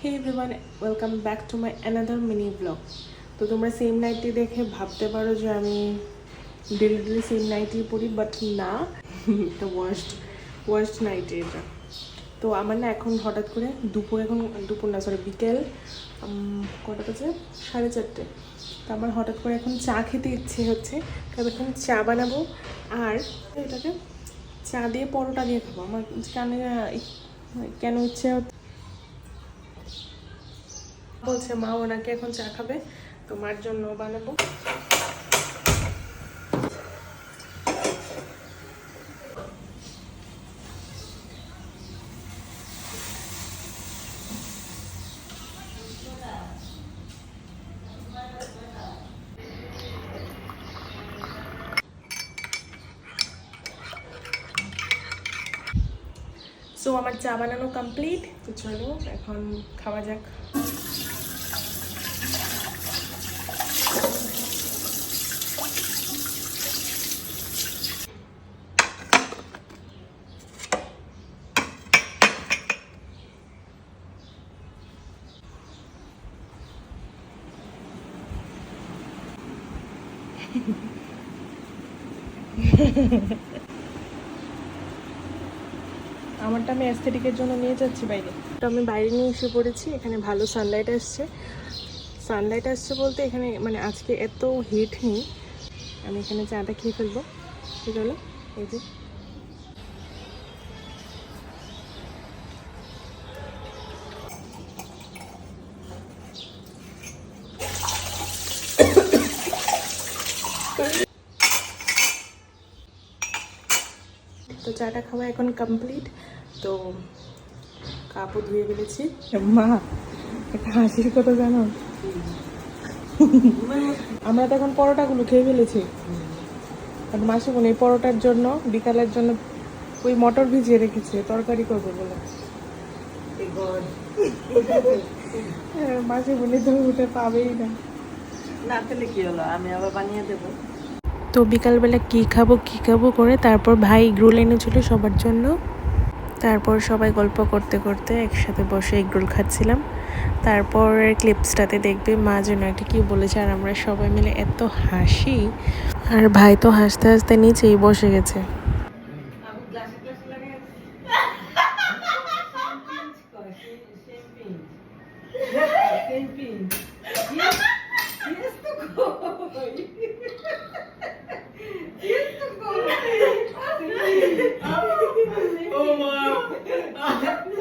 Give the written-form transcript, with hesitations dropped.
Hey everyone, welcome back to my another mini blog. তো তোমরা same nighty দেখে ভাবতে পারো যে আমি ডেলি সেম নাইটি পরি, বাট না, এটা ওয়ার্স্ট নাইটি এটা। তো আমার না এখন হঠাৎ করে বিকেল কটা বাজে 4:30। তো আমার হঠাৎ করে এখন চা খেতে ইচ্ছে হচ্ছে, কারণ এখন চা বানাবো আর এটাকে চা দিয়ে পরোটা দিয়ে খাবো। আমার কেন ইচ্ছে হচ্ছে, বলছে মা ওনাকে এখন চা খাবে, তো মার জন্য বানাবো। সো আমার চা বানানো কমপ্লিট, তো চলো এখন খাওয়া যাক। আমারটা আমি অ্যাস্থেটিকের জন্য নিয়ে যাচ্ছি বাইরে। তো আমি বাইরে নিয়ে এসে পড়েছি, এখানে ভালো সানলাইট আসছে বলতে এখানে মানে আজকে এত হিট নেই। আমি এখানে চাটা খেয়ে ফেলবো। ঠিক হলো, এই যে তো চাটা খাওয়া এখন কমপ্লিট। তো কাপড় ধুয়ে ফেলেছি। মা একটা হাসির কথা জানো, আমরা তো এখন পরোটাগুলো খেয়ে ফেলেছি, আর মাসি বোন এই পরোটার জন্য বিকালের জন্য ওই মটর ভিজিয়ে রেখেছে তরকারি করবে বলে। মাসি বোনে তো উঠে পাবেই না, না পেলে কি হলো, আমি আবার বানিয়ে দেবো। তো বিকালবেলা কী খাবো করে তারপর ভাই এগরোল এনেছিল সবার জন্য। তারপর সবাই গল্প করতে করতে একসাথে বসে এগরোল খাচ্ছিলাম। তারপর ক্লিপসটাতে দেখবে মা যেন একটা কী বলেছে, আর আমরা সবাই মিলে এত হাসি, আর ভাই তো হাসতে হাসতে নিচেই বসে গেছে।